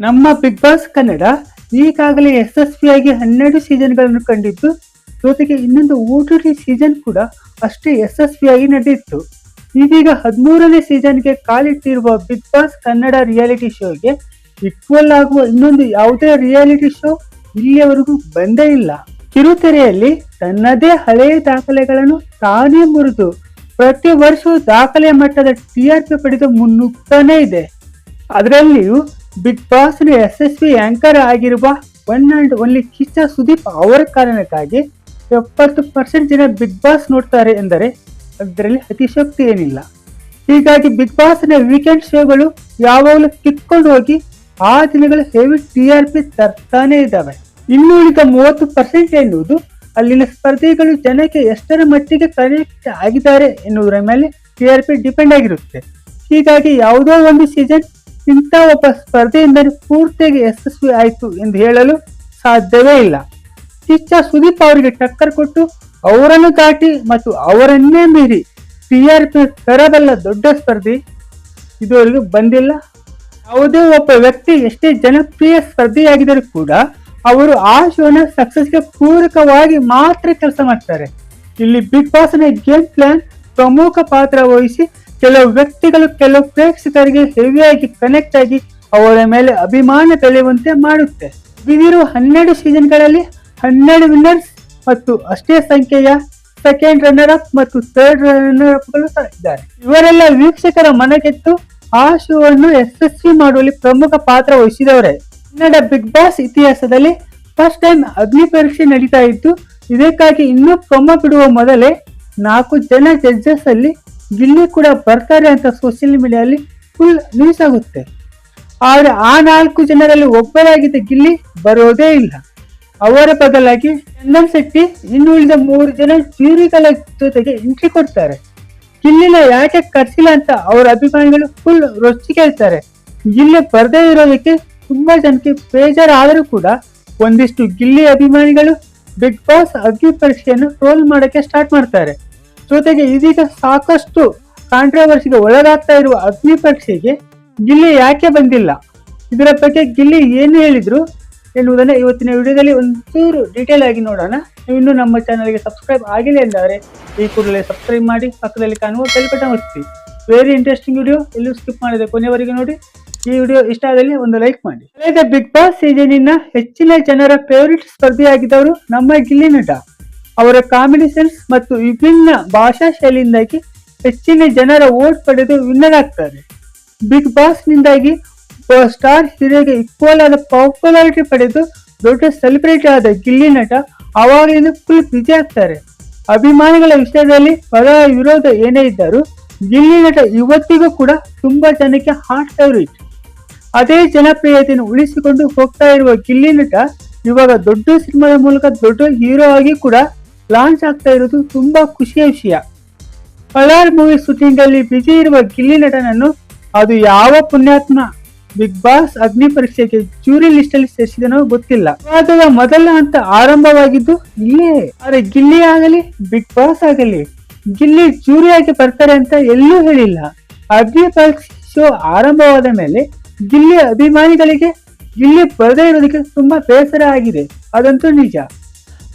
ನಮ್ಮ big Boss Kannada ಈಗಾಗಲೇ ಯಶಸ್ವಿಯಾಗಿ 12 ಸೀಸನ್ಗಳನ್ನು ಕಂಡಿದ್ದು, ಜೊತೆಗೆ ಇನ್ನೊಂದು OTT ಸೀಸನ್ ಕೂಡ ಅಷ್ಟೇ ಯಶಸ್ವಿಯಾಗಿ ನಡೆದಿತ್ತು. ಇದೀಗ 13ನೇ ಸೀಸನ್ಗೆ ಕಾಲಿಟ್ಟಿರುವ ಬಿಗ್ ಬಾಸ್ ಕನ್ನಡ ರಿಯಾಲಿಟಿ ಶೋಗೆ ಈಕ್ವಲ್ ಆಗುವ ಇನ್ನೊಂದು ಯಾವುದೇ ರಿಯಾಲಿಟಿ ಶೋ ಇಲ್ಲಿಯವರೆಗೂ ಬಂದೇ ಇಲ್ಲ. ಕಿರುತೆರೆಯಲ್ಲಿ ತನ್ನದೇ ಹಳೆಯ ದಾಖಲೆಗಳನ್ನು ತಾನೇ ಮುರಿದು ಪ್ರತಿ ವರ್ಷವೂ ದಾಖಲೆ ಮಟ್ಟದ TRP ಪಡೆದು ಮುನ್ನುಗ್ತಾನೇ ಇದೆ. ಅದರಲ್ಲಿಯೂ ಬಿಗ್ ಬಾಸ್ನ ಯಶಸ್ವಿ ಆಂಕರ್ ಆಗಿರುವ one and only Kichcha Sudeep ಅವರ ಕಾರಣಕ್ಕಾಗಿ 70% ಜನ ಬಿಗ್ ಬಾಸ್ ನೋಡ್ತಾರೆ ಎಂದರೆ ಅದರಲ್ಲಿ ಅತಿಶಯೋಕ್ತಿ ಏನಿಲ್ಲ. ಹೀಗಾಗಿ ಬಿಗ್ ಬಾಸ್ನ ವೀಕೆಂಡ್ ಶೋಗಳು ಯಾವಾಗಲೂ ಕಿತ್ಕೊಂಡು ಹೋಗಿ ಆ ದಿನಗಳು ಹೆವಿ TRP ತರ್ತಾನೆ ಇದ್ದಾವೆ. ಇನ್ನು ಉಳಿದ 30% ಎನ್ನುವುದು ಅಲ್ಲಿನ ಸ್ಪರ್ಧಿಗಳು ಜನಕ್ಕೆ ಎಷ್ಟರ ಮಟ್ಟಿಗೆ ಕನೆಕ್ಟ್ ಆಗಿದ್ದಾರೆ ಎನ್ನುವುದರ ಮೇಲೆ TRP ಡಿಪೆಂಡ್ ಆಗಿರುತ್ತೆ. ಹೀಗಾಗಿ ಯಾವುದೋ ಒಂದು ಸೀಸನ್ ಇಂಥ ಒಬ್ಬ ಸ್ಪರ್ಧೆಯಿಂದ ಪೂರ್ತಿಯಾಗಿ ಯಶಸ್ವಿ ಆಯಿತು ಎಂದು ಹೇಳಲು ಸಾಧ್ಯವೇ ಇಲ್ಲ. ಕಿಚ್ಚ ಸುದೀಪ್ ಅವರಿಗೆ ಟಕ್ಕರ್ ಕೊಟ್ಟು ಅವರನ್ನು ದಾಟಿ ಮತ್ತು ಅವರನ್ನೇ ಮೀರಿ TRP ತರಬಲ್ಲ ದೊಡ್ಡ ಸ್ಪರ್ಧೆ ಇದುವರೆಗೂ ಬಂದಿಲ್ಲ. ಯಾವುದೇ ಒಬ್ಬ ವ್ಯಕ್ತಿ ಎಷ್ಟೇ ಜನಪ್ರಿಯ ಸ್ಪರ್ಧೆಯಾಗಿದ್ದರೂ ಕೂಡ ಅವರು ಆ ಶೋನ ಸಕ್ಸಸ್ಗೆ ಪೂರಕವಾಗಿ ಮಾತ್ರ ಕೆಲಸ ಮಾಡ್ತಾರೆ. ಇಲ್ಲಿ ಬಿಗ್ ಬಾಸ್ನ ಗೇಮ್ ಪ್ಲಾನ್ ಪ್ರಮುಖ ಪಾತ್ರ ವಹಿಸಿ ಕೆಲವು ವ್ಯಕ್ತಿಗಳು ಕೆಲವು ಪ್ರೇಕ್ಷಕರಿಗೆ ಹೆವಿಯಾಗಿ ಕನೆಕ್ಟ್ ಆಗಿ ಅವರ ಮೇಲೆ ಅಭಿಮಾನ ಬೆಳೆಯುವಂತೆ ಮಾಡುತ್ತೆ. ಬಿದಿರುವ 12 ಸೀಸನ್ಗಳಲ್ಲಿ 12 ವಿನ್ನರ್ಸ್ ಮತ್ತು ಅಷ್ಟೇ ಸಂಖ್ಯೆಯ ಸೆಕೆಂಡ್ ರನ್ನರ್ ಅಪ್ ಮತ್ತು ಥರ್ಡ್ ರನ್ನರ್ ಅಪ್ಗಳು ಇದ್ದಾರೆ. ಇವರೆಲ್ಲ ವೀಕ್ಷಕರ ಮನಗೆದ್ದು ಆ ಶೋವನ್ನು ಯಶಸ್ವಿ ಮಾಡುವಲ್ಲಿ ಪ್ರಮುಖ ಪಾತ್ರ ವಹಿಸಿದವರೇ. ಕನ್ನಡ ಬಿಗ್ ಬಾಸ್ ಇತಿಹಾಸದಲ್ಲಿ ಫಸ್ಟ್ ಟೈಮ್ ಅಗ್ನಿ ಪರೀಕ್ಷೆ ನಡೀತಾ ಇದ್ದು, ಇದಕ್ಕಾಗಿ ಇನ್ನೂ ಪ್ರೊಮೋ ಬಿಡುವ ಮೊದಲೇ 4 ಜನ ಜಡ್ಜಸ್ ಅಲ್ಲಿ ಗಿಲ್ಲಿ ಕೂಡ ಬರ್ತಾರೆ ಅಂತ ಸೋಷಿಯಲ್ ಮೀಡಿಯಾದಲ್ಲಿ ಫುಲ್ ನ್ಯೂಸ್ ಆಗುತ್ತೆ. ಆದ್ರೆ ಆ 4 ಜನರಲ್ಲಿ ಒಬ್ಬರಾಗಿದ್ದ ಗಿಲ್ಲಿ ಬರೋದೇ ಇಲ್ಲ. ಅವರ ಬದಲಾಗಿ ಚಂದನ್ ಶೆಟ್ಟಿ ಇನ್ನು ಉಳಿದ 3 ಜನ ಜ್ಯೂರಿಗಳ ಜೊತೆಗೆ ಎಂಟ್ರಿ ಕೊಡ್ತಾರೆ. ಗಿಲ್ಲಿನ ಯಾಕೆ ಕರ್ಸಿಲ್ಲ ಅಂತ ಅವರ ಅಭಿಮಾನಿಗಳು ಫುಲ್ ರೊಚ್ಚಿ ಕೇಳ್ತಾರೆ. ಗಿಲ್ಲಿ ಬರ್ದೇ ಇರೋದಕ್ಕೆ ತುಂಬಾ ಜನಕ್ಕೆ ಬೇಜಾರಾದರೂ ಕೂಡ ಒಂದಿಷ್ಟು ಗಿಲ್ಲಿ ಅಭಿಮಾನಿಗಳು ಬಿಗ್ ಬಾಸ್ ಅಗ್ನಿ ಪರೀಕ್ಷೆಯನ್ನು ಟ್ರೋಲ್ ಮಾಡಕ್ಕೆ ಸ್ಟಾರ್ಟ್ ಮಾಡ್ತಾರೆ. ಜೊತೆಗೆ ಇದೀಗ ಸಾಕಷ್ಟು ಕಾಂಟ್ರವರ್ಸಿಗೆ ಒಳಗಾಗ್ತಾ ಇರುವ ಅಗ್ನಿ ಪರೀಕ್ಷೆಗೆ ಗಿಲ್ಲಿ ಯಾಕೆ ಬಂದಿಲ್ಲ, ಇದರ ಬಗ್ಗೆ ಗಿಲ್ಲಿ ಏನು ಹೇಳಿದ್ರು ಎನ್ನುವುದನ್ನು ಇವತ್ತಿನ ವಿಡಿಯೋದಲ್ಲಿ ಒಂಚೂರು ಡೀಟೇಲ್ ಆಗಿ ನೋಡೋಣ. ನೀವು ಇನ್ನೂ ನಮ್ಮ ಚಾನಲ್ಗೆ ಸಬ್ಸ್ಕ್ರೈಬ್ ಆಗಿಲ್ಲ ಎಂದರೆ ಈ ಕೂಡಲೇ ಸಬ್ಸ್ಕ್ರೈಬ್ ಮಾಡಿ, ಪಕ್ಕದಲ್ಲಿ ಕಾಣುವ ಬೆಲ್ ಬಟನ್ ಒತ್ತಿ. ವೆರಿ ಇಂಟ್ರೆಸ್ಟಿಂಗ್ ವಿಡಿಯೋ, ಎಲ್ಲೂ ಸ್ಕಿಪ್ ಮಾಡದೆ ಕೊನೆಯವರೆಗೆ ನೋಡಿ. ಈ ವಿಡಿಯೋ ಇಷ್ಟ ಆದಲ್ಲಿ ಒಂದು ಲೈಕ್ ಮಾಡಿ. ಕಳೆದ ಬಿಗ್ ಬಾಸ್ ಸೀಸನ್ ಹೆಚ್ಚಿನ ಜನರ ಫೇವರಿಟ್ ಸ್ಪರ್ಧೆಯಾಗಿದ್ದವರು ನಮ್ಮ ಗಿಲ್ಲಿ ನಟ. ಅವರ ಕಾಮಿಡಿ ಸೆನ್ಸ್ ಮತ್ತು ವಿಭಿನ್ನ ಭಾಷಾ ಶೈಲಿಯಿಂದಾಗಿ ಹೆಚ್ಚಿನ ಜನರ ವೋಟ್ ಪಡೆದು ವಿನ್ನರ್ ಆಗ್ತಾರೆ. ಬಿಗ್ ಬಾಸ್ ನಿಂದಾಗಿ ಸ್ಟಾರ್ ಹೀರೋಗೆ ಈಕ್ವಲ್ ಆದ ಪಾಪ್ಯುಲಾರಿಟಿ ಪಡೆದು ದೊಡ್ಡ ಸೆಲೆಬ್ರಿಟಿ ಆದ ಗಿಲ್ಲಿ ನಟ ಅವಾಗಲಿಂದ ಫುಲ್ ಬಿಜಿ ಆಗ್ತಾರೆ. ಅಭಿಮಾನಿಗಳ ವಿಷಯದಲ್ಲಿ ಪರ ವಿರೋಧ ಏನೇ ಇದ್ದರೂ ಗಿಲ್ಲಿ ನಟ ಇವತ್ತಿಗೂ ಕೂಡ ತುಂಬಾ ಜನಕ್ಕೆ ಹಾಟ್ ಫೇವರಿಟ್. ಅದೇ ಜನಪ್ರಿಯತೆಯನ್ನು ಉಳಿಸಿಕೊಂಡು ಹೋಗ್ತಾ ಇರುವ ಗಿಲ್ಲಿ ನಟ ಇವಾಗ ದೊಡ್ಡ ಸಿನಿಮಾದ ಮೂಲಕ ದೊಡ್ಡ ಹೀರೋ ಆಗಿ ಕೂಡ ಲಾಂಚ್ ಆಗ್ತಾ ಇರೋದು ತುಂಬಾ ಖುಷಿಯ ವಿಷಯ. ಕಲರ್ ಮೂವಿ ಶೂಟಿಂಗ್ ಅಲ್ಲಿ ಬಿಜಿ ಇರುವ ಗಿಲ್ಲಿ ನಟನನ್ನು ಅದು ಯಾವ ಪುಣ್ಯಾತ್ಮ ಬಿಗ್ ಬಾಸ್ ಅಗ್ನಿ ಪರೀಕ್ಷೆಗೆ ಜ್ಯೂರಿ ಲಿಸ್ಟ್ ಅಲ್ಲಿ ಸೇರಿಸಿದನೋ ಗೊತ್ತಿಲ್ಲ. ವಿವಾದದ ಮೊದಲ ಹಂತ ಆರಂಭವಾಗಿದ್ದು ಇಲ್ಲೇ. ಆದ್ರೆ ಗಿಲ್ಲಿ ಆಗಲಿ ಬಿಗ್ ಬಾಸ್ ಆಗಲಿ ಗಿಲ್ಲಿ ಜ್ಯೂರಿ ಆಗಿ ಬರ್ತಾರೆ ಅಂತ ಎಲ್ಲೂ ಹೇಳಿಲ್ಲ. ಅಗ್ನಿ ಪರೀಕ್ಷೆ ಶೋ ಆರಂಭವಾದ ಮೇಲೆ ಗಿಲ್ಲಿ ಅಭಿಮಾನಿಗಳಿಗೆ ಗಿಲ್ಲಿ ಬರದೇ ಇರೋದಕ್ಕೆ ತುಂಬಾ ಬೇಸರ ಆಗಿದೆ, ಅದಂತೂ ನಿಜ.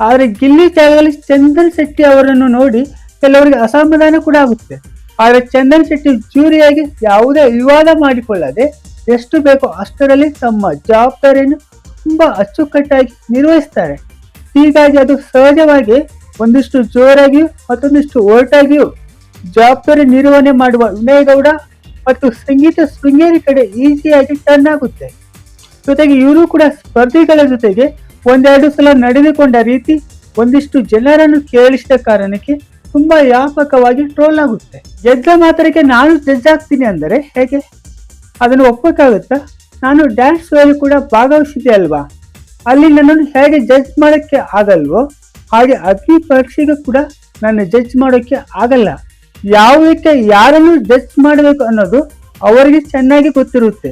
ಆದ್ರೆ ಗಿಲ್ಲಿ ಜಾಗದಲ್ಲಿ ಚಂದನ್ ಶೆಟ್ಟಿ ಅವರನ್ನು ನೋಡಿ ಕೆಲವರಿಗೆ ಅಸಮಾಧಾನ ಕೂಡ ಆಗುತ್ತೆ. ಆದ್ರೆ ಚಂದನ್ ಶೆಟ್ಟಿ ಜ್ಯೂರಿಯಾಗಿ ಯಾವುದೇ ವಿವಾದ ಮಾಡಿಕೊಳ್ಳದೆ ಎಷ್ಟು ಬೇಕೋ ಅಷ್ಟರಲ್ಲಿ ತಮ್ಮ ಜವಾಬ್ದಾರಿಯನ್ನು ತುಂಬಾ ಅಚ್ಚುಕಟ್ಟಾಗಿ ನಿರ್ವಹಿಸ್ತಾರೆ. ಹೀಗಾಗಿ ಅದು ಸಹಜವಾಗಿ ಒಂದಿಷ್ಟು ಜೋರಾಗಿಯೂ ಮತ್ತೊಂದಿಷ್ಟು ಒರಟಾಗಿಯೂ ಜವಾಬ್ದಾರಿ ನಿರ್ವಹಣೆ ಮಾಡುವ ವಿನಯ್ ಗೌಡ ಮತ್ತು ಸಂಗೀತ ಶೃಂಗೇರಿ ಕಡೆ ಈಸಿಯಾಗಿ ಟರ್ನ್ ಆಗುತ್ತೆ. ಜೊತೆಗೆ ಇವರು ಕೂಡ ಸ್ಪರ್ಧಿಗಳ ಜೊತೆಗೆ 1-2 ಸಲ ನಡೆದುಕೊಂಡ ರೀತಿ ಒಂದಿಷ್ಟು ಜನರನ್ನು ಕೇಳಿಸಿದ ಕಾರಣಕ್ಕೆ ತುಂಬಾ ವ್ಯಾಪಕವಾಗಿ ಟ್ರೋಲ್ ಆಗುತ್ತೆ. ಗೆದ್ದ ಮಾತ್ರಕ್ಕೆ ನಾನು ಜಡ್ಜ್ ಆಗ್ತೀನಿ ಅಂದರೆ ಹೇಗೆ? ಅದನ್ನು ಒಪ್ಪಕ್ಕಾಗುತ್ತಾ? ನಾನು ಡ್ಯಾನ್ಸ್ ಶೋಲ್ಲಿ ಕೂಡ ಭಾಗವಹಿಸಿದ್ದೆ ಅಲ್ವಾ, ಅಲ್ಲಿ ನನ್ನನ್ನು ಹೇಗೆ ಜಡ್ಜ್ ಮಾಡೋಕ್ಕೆ ಆಗಲ್ವೋ ಹಾಗೆ ಅಗ್ನಿ ಪರೀಕ್ಷೆಗೂ ಕೂಡ ನನ್ನ ಜಡ್ಜ್ ಮಾಡೋಕ್ಕೆ ಆಗಲ್ಲ. ಯಾವುದಕ್ಕೆ ಯಾರನ್ನು ಜಡ್ಜ್ ಮಾಡಬೇಕು ಅನ್ನೋದು ಅವರಿಗೆ ಚೆನ್ನಾಗಿ ಗೊತ್ತಿರುತ್ತೆ.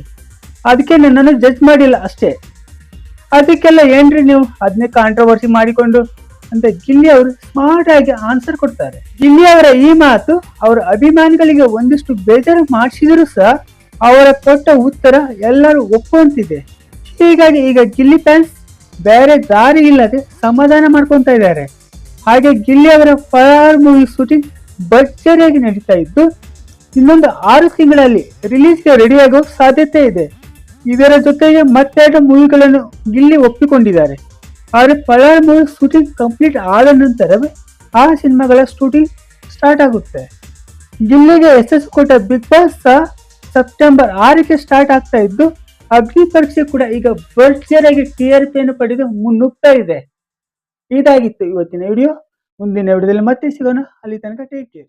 ಅದಕ್ಕೆ ನನ್ನನ್ನು ಜಡ್ಜ್ ಮಾಡಿಲ್ಲ ಅಷ್ಟೇ. ಅದಕ್ಕೆಲ್ಲ ಏನ್ರಿ ನೀವು ಅದನ್ನೇ ಕಾಂಟ್ರವರ್ಸಿ ಮಾಡಿಕೊಂಡು ಅಂತ ಗಿಲ್ಲಿ ಅವರು ಸ್ಮಾರ್ಟ್ ಆಗಿ ಆನ್ಸರ್ ಕೊಡ್ತಾರೆ. ಗಿಲ್ಲಿ ಅವರ ಈ ಮಾತು ಅವರ ಅಭಿಮಾನಿಗಳಿಗೆ ಒಂದಿಷ್ಟು ಬೇಜಾರು ಮಾಡಿಸಿದರೂ ಸಹ ಅವರ ಕೊಟ್ಟ ಉತ್ತರ ಎಲ್ಲರೂ ಒಪ್ಪುವಂತಿದೆ. ಹೀಗಾಗಿ ಈಗ ಗಿಲ್ಲಿ ಫ್ಯಾನ್ಸ್ ಬೇರೆ ದಾರಿ ಇಲ್ಲದೆ ಸಮಾಧಾನ ಮಾಡ್ಕೊಂತ ಇದ್ದಾರೆ. ಹಾಗೆ ಗಿಲ್ಲಿ ಅವರ ಫರಾರ್ ಮೂವಿ ಶೂಟಿಂಗ್ ಭರ್ಜರಿಯಾಗಿ ನಡೀತಾ ಇದ್ದು ಇನ್ನೊಂದು 6 ತಿಂಗಳಲ್ಲಿ ರಿಲೀಸ್ಗೆ ರೆಡಿಯಾಗುವ ಸಾಧ್ಯತೆ ಇದೆ. ಇದರ ಜೊತೆಗೆ ಮತ್ತೆರಡು ಮೂವಿಗಳನ್ನು ಗಿಲ್ಲಿ ಒಪ್ಪಿಕೊಂಡಿದ್ದಾರೆ. ಆದರೆ ಫರಾರ್ ಮೂವಿ ಶೂಟಿಂಗ್ ಕಂಪ್ಲೀಟ್ ಆದ ನಂತರವೇ ಆ ಸಿನಿಮಾಗಳ ಶೂಟಿಂಗ್ ಸ್ಟಾರ್ಟ್ ಆಗುತ್ತೆ. ಗಿಲ್ಲಿಗೆ ಯಶಸ್ಸು ಕೊಟ್ಟ ಬಿಗ್ ಬಾಸ್ ಸಹ ಸೆಪ್ಟೆಂಬರ್ 6ಕ್ಕೆ ಸ್ಟಾರ್ಟ್ ಆಗ್ತಾ ಇದ್ದು ಅಗ್ನಿ ಪರೀಕ್ಷೆ ಕೂಡ ಈಗ ಭರ್ಜರಿಯಾಗಿ TRPಯನ್ನು ಪಡೆದು ಮುನ್ನುಗ್ತಾ ಇದೆ. ಇದಾಗಿತ್ತು ಇವತ್ತಿನ ವಿಡಿಯೋ. ಮುಂದಿನ ವಿಡಿಯೋದಲ್ಲಿ ಮತ್ತೆ ಸಿಗೋಣ. ಅಲ್ಲಿ ತನಕ ಟೇಕ್ ಕೇರ್.